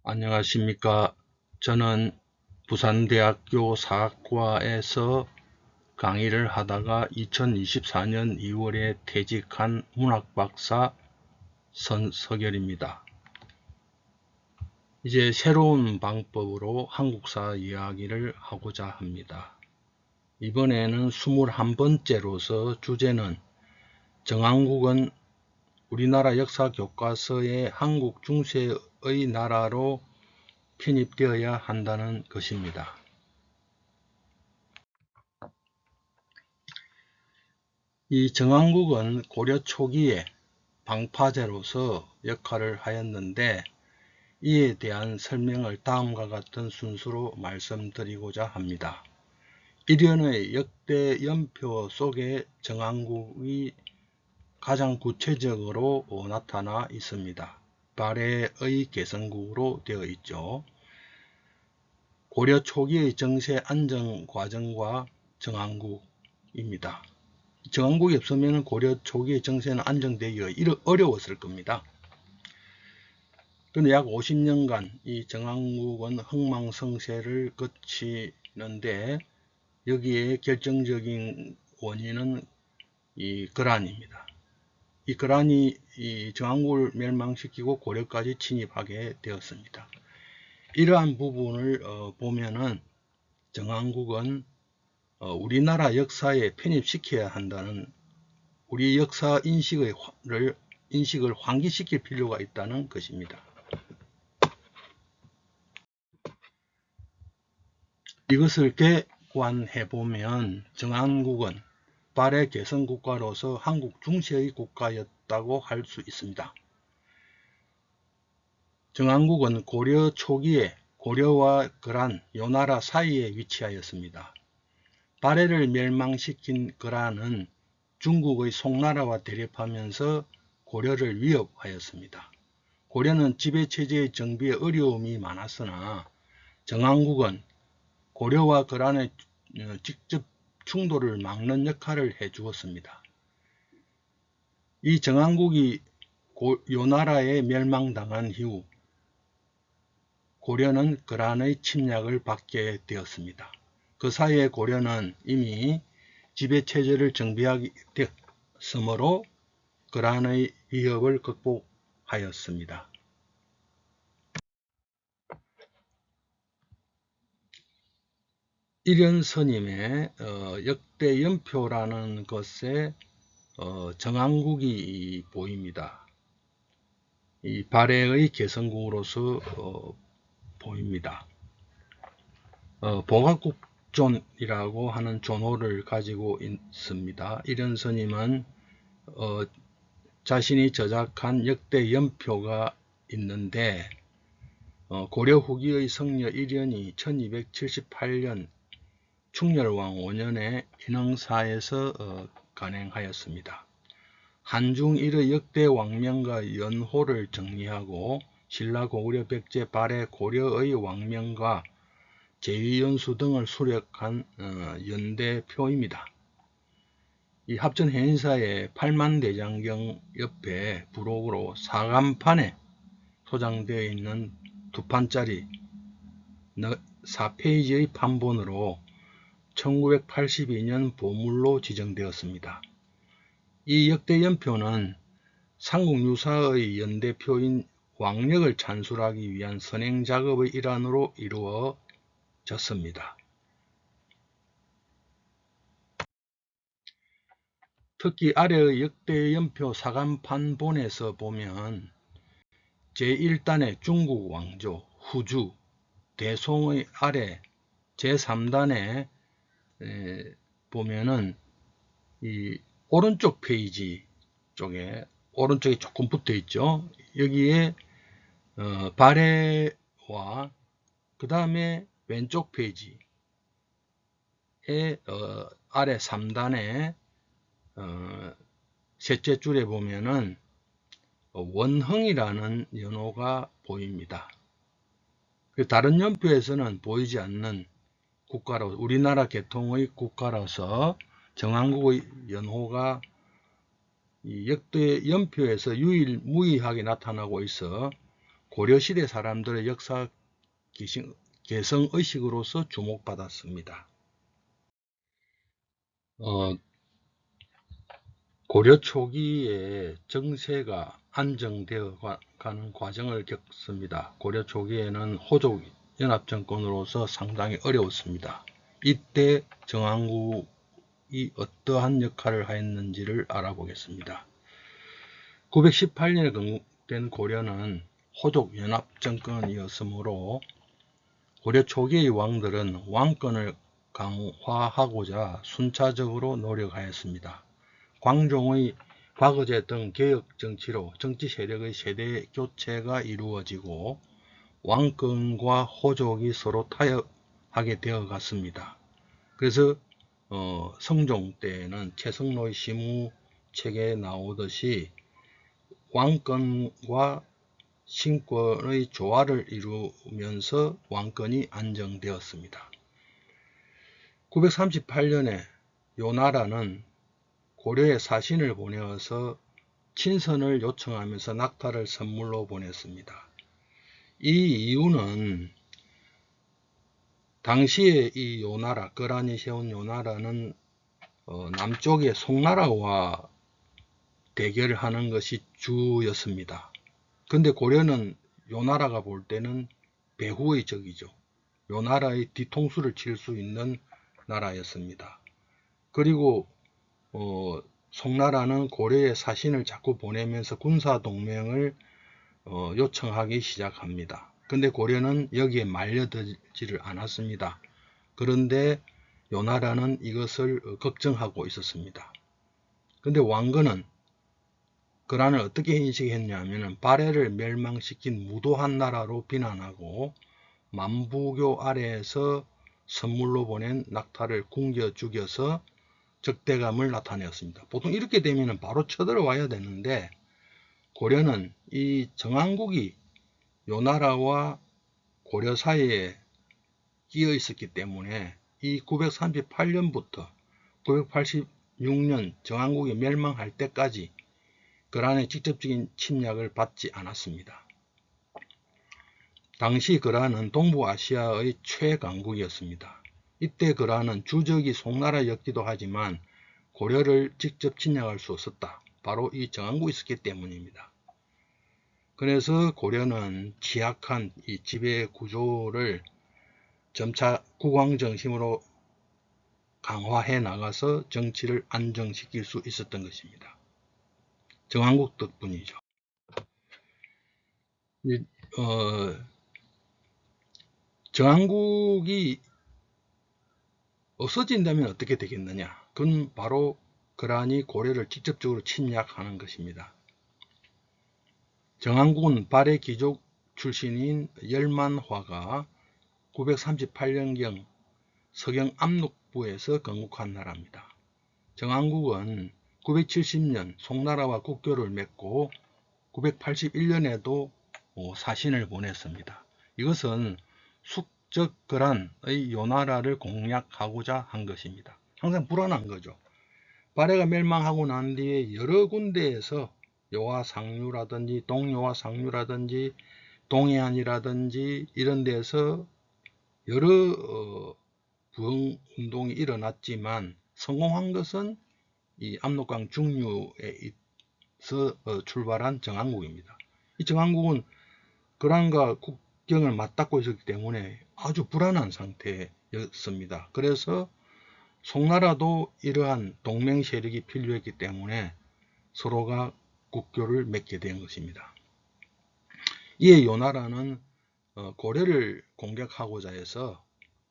안녕하십니까. 저는 부산대학교 사학과에서 강의를 하다가 2024년 2월에 퇴직한 문학박사 선석열입니다. 이제 새로운 방법으로 한국사 이야기를 하고자 합니다. 이번에는 21번째로서 주제는 정한국은 우리나라 역사 교과서에 한국 중세의 나라로 편입되어야 한다는 것입니다. 이 정한국은 고려 초기에 방파제로서 역할을 하였는데 이에 대한 설명을 다음과 같은 순서로 말씀드리고자 합니다. 일련의 역대 연표 속에 정한국이 가장 구체적으로 나타나 있습니다. 발해의 개성국으로 되어 있죠. 고려 초기의 정세 안정 과정과 정한국입니다. 정한국이 없으면 고려 초기의 정세는 안정되기가 어려웠을 겁니다. 그런데 약 50년간 이 정한국은 흥망성쇠를 거치는데 여기에 결정적인 원인은 이 거란입니다. 이 거란이 이 정한국을 멸망시키고 고려까지 침입하게 되었습니다. 이러한 부분을 보면은 정한국은 우리나라 역사에 편입시켜야 한다는 우리 역사 인식을 환기시킬 필요가 있다는 것입니다. 이것을 객관해보면 정한국은 발해 개성국가로서 한국 중세의 국가였다고 할 수 있습니다. 정한국은 고려 초기에 고려와 거란, 요나라 사이에 위치하였습니다. 발해를 멸망시킨 거란은 중국의 송나라와 대립하면서 고려를 위협하였습니다. 고려는 지배체제의 정비에 어려움이 많았으나 정한국은 고려와 거란의 직접 충돌을 막는 역할을 해주었습니다. 이 정한국이 요나라에 멸망당한 이후 고려는 거란의 침략을 받게 되었습니다. 그 사이에 고려는 이미 지배체제를 정비하게 되었으므로 거란의 위협을 극복하였습니다. 일연스님의 역대 연표라는 것에 정한국이 보입니다. 이 발해의 개성국으로서 보입니다. 보각국존이라고 하는 존호를 가지고 있습니다. 일연스님은 자신이 저작한 역대 연표가 있는데 고려 후기의 성녀 일연이 1278년 충렬왕 5년에 인흥사에서 간행하였습니다. 한중 일의 역대 왕명과 연호를 정리하고 신라 고구려 백제 발해 고려의 왕명과 제위연수 등을 수록한 연대표입니다. 이 합전 해인사의 팔만대장경 옆에 부록으로 사간판에 소장되어 있는 2판짜리 4페이지의 판본으로 1982년 보물로 지정되었습니다. 이 역대 연표는 삼국유사의 연대표인 왕력을 찬술하기 위한 선행작업의 일환으로 이루어졌습니다. 특히 아래의 역대 연표 사간판본에서 보면 제1단의 중국 왕조, 후주, 대송의 아래 제3단에 보면은 이 오른쪽 페이지 쪽에 오른쪽에 조금 붙어 있죠. 여기에 발해와 그 다음에 왼쪽 페이지에 아래 3단에 셋째 줄에 보면은 원흥이라는 연호가 보입니다. 다른 연표에서는 보이지 않는 국가로 우리나라 계통의 국가로서 정한국의 연호가 이 역대 연표에서 유일무이하게 나타나고 있어 고려시대 사람들의 역사 개성의식으로서 주목받았습니다. 고려 초기에 정세가 안정되어 가는 과정을 겪습니다. 고려 초기에는 호족 연합정권으로서 상당히 어려웠습니다. 이때 정한국이 어떠한 역할을 하였는지를 알아보겠습니다. 918년에 건국된 고려는 호족 연합정권이었으므로 고려 초기의 왕들은 왕권을 강화하고자 순차적으로 노력하였습니다. 광종의 과거제 등 개혁 정치로 정치 세력의 세대 교체가 이루어지고 왕권과 호족이 서로 타협하게 되어 갔습니다. 그래서 성종 때는 최성로의 시무책에 나오듯이 왕권과 신권의 조화를 이루면서 왕권이 안정되었습니다. 938년에 요나라는 고려에 사신을 보내어서 친선을 요청하면서 낙타를 선물로 보냈습니다. 이 이유는 당시에 이 요나라, 거란이 세운 요나라는 남쪽의 송나라와 대결하는 것이 주였습니다. 근데 고려는 요나라가 볼 때는 배후의 적이죠. 요나라의 뒤통수를 칠 수 있는 나라였습니다. 그리고 송나라는 고려에 사신을 자꾸 보내면서 군사동맹을 요청하기 시작합니다. 근데 고려는 여기에 말려들지를 않았습니다. 그런데 요나라는 이것을 걱정하고 있었습니다. 근데 왕건은 거란을 어떻게 인식했냐면 발해를 멸망시킨 무도한 나라로 비난하고 만부교 아래에서 선물로 보낸 낙타를 굶겨 죽여서 적대감을 나타내었습니다. 보통 이렇게 되면 바로 쳐들어와야 되는데 고려는 이 정한국이 요나라와 고려 사이에 끼어 있었기 때문에 이 938년부터 986년 정한국이 멸망할 때까지 거란의 직접적인 침략을 받지 않았습니다. 당시 거란은 동부아시아의 최강국이었습니다. 이때 거란은 주적이 송나라였기도 하지만 고려를 직접 침략할 수 없었다. 바로 이 정한국이 있었기 때문입니다. 그래서 고려는 취약한 이 지배 구조를 점차 국왕정심으로 강화해 나가서 정치를 안정시킬 수 있었던 것입니다. 정한국 덕분이죠. 정한국이 없어진다면 어떻게 되겠느냐? 그건 바로 거란이 고려를 직접적으로 침략하는 것입니다. 정한국은 발해 귀족 출신인 열만화가 938년경 서경 압록부에서 건국한 나라입니다. 정한국은 970년 송나라와 국교를 맺고 981년에도 사신을 보냈습니다. 이것은 숙적거란의 요나라를 공략하고자 한 것입니다. 항상 불안한 거죠. 발해가 멸망하고 난 뒤에 여러 군데에서 요하상류라든지 동요하상류라든지 동해안이라든지 이런 데서 여러 부흥운동이 일어났지만 성공한 것은 이 압록강 중류에서 출발한 정한국입니다. 이 정한국은 거란과 국경을 맞닿고 있었기 때문에 아주 불안한 상태였습니다. 그래서 송나라도 이러한 동맹 세력이 필요했기 때문에 서로가 국교를 맺게 된 것입니다. 이에 요나라는 고려를 공격하고자 해서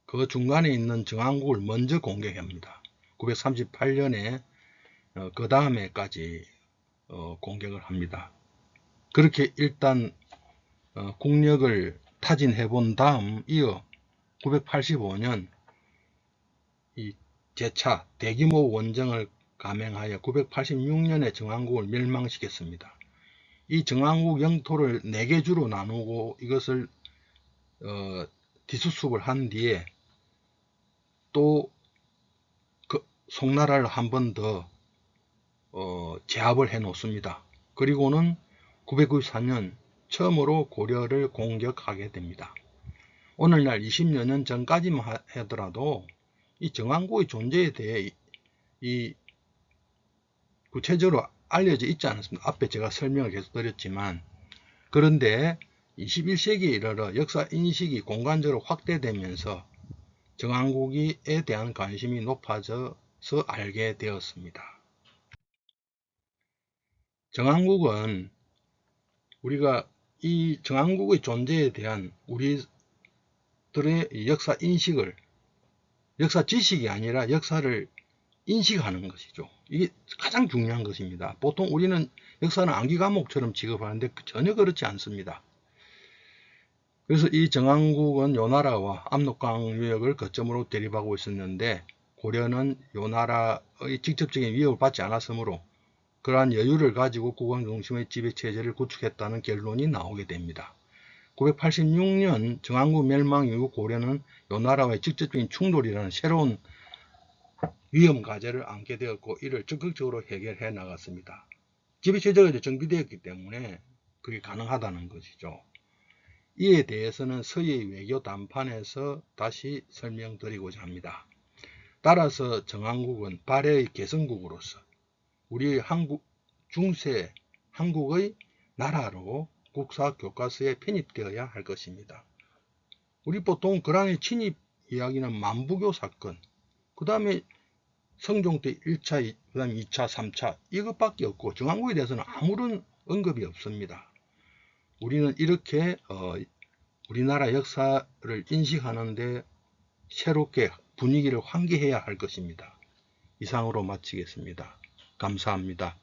그 중간에 있는 정한국을 먼저 공격합니다. 938년에 그 다음에까지 공격을 합니다. 그렇게 일단 국력을 타진해 본 다음 이어 985년 이 제차 대규모 원정을 감행하여 986년에 정한국을 멸망시켰습니다. 이 정한국 영토를 4개 주로 나누고 이것을 뒤수습을 한 뒤에 또 송나라를 한 번 더 제압을 해 놓습니다. 그리고는 994년 처음으로 고려를 공격하게 됩니다. 오늘날 20여 년 전까지만 하더라도 이 정왕국의 존재에 대해 이 구체적으로 알려져 있지 않았습니다. 앞에 제가 설명을 계속 드렸지만, 그런데 21세기에 이르러 역사 인식이 공간적으로 확대되면서 정왕국에 대한 관심이 높아져서 알게 되었습니다. 정왕국은 우리가 이 정왕국의 존재에 대한 우리들의 역사 인식을, 역사 지식이 아니라 역사를 인식하는 것이죠. 이게 가장 중요한 것입니다. 보통 우리는 역사는 암기 과목처럼 취급하는데 전혀 그렇지 않습니다. 그래서 이 정왕국은 요나라와 압록강 유역을 거점으로 대립하고 있었는데, 고려는 요나라의 직접적인 위협을 받지 않았으므로 그러한 여유를 가지고 국왕 중심의 지배체제를 구축했다는 결론이 나오게 됩니다. 986년 정왕국 멸망 이후 고려는 요나라와의 직접적인 충돌이라는 새로운 위험 과제를 안게 되었고, 이를 적극적으로 해결해 나갔습니다. 지배체제가 이제 정비되었기 때문에 그게 가능하다는 것이죠. 이에 대해서는 서해의 외교 담판에서 다시 설명드리고자 합니다. 따라서 정왕국은 발해의 개성국으로서 우리 중세 한국의 나라로 국사 교과서에 편입되어야 할 것입니다. 우리 보통 거란의 침입 이야기는 만부교 사건, 그 다음에 성종 때 1차, 그 다음에 2차, 3차 이것밖에 없고 정왕국에 대해서는 아무런 언급이 없습니다. 우리는 이렇게 우리나라 역사를 인식하는데 새롭게 분위기를 환기해야 할 것입니다. 이상으로 마치겠습니다. 감사합니다.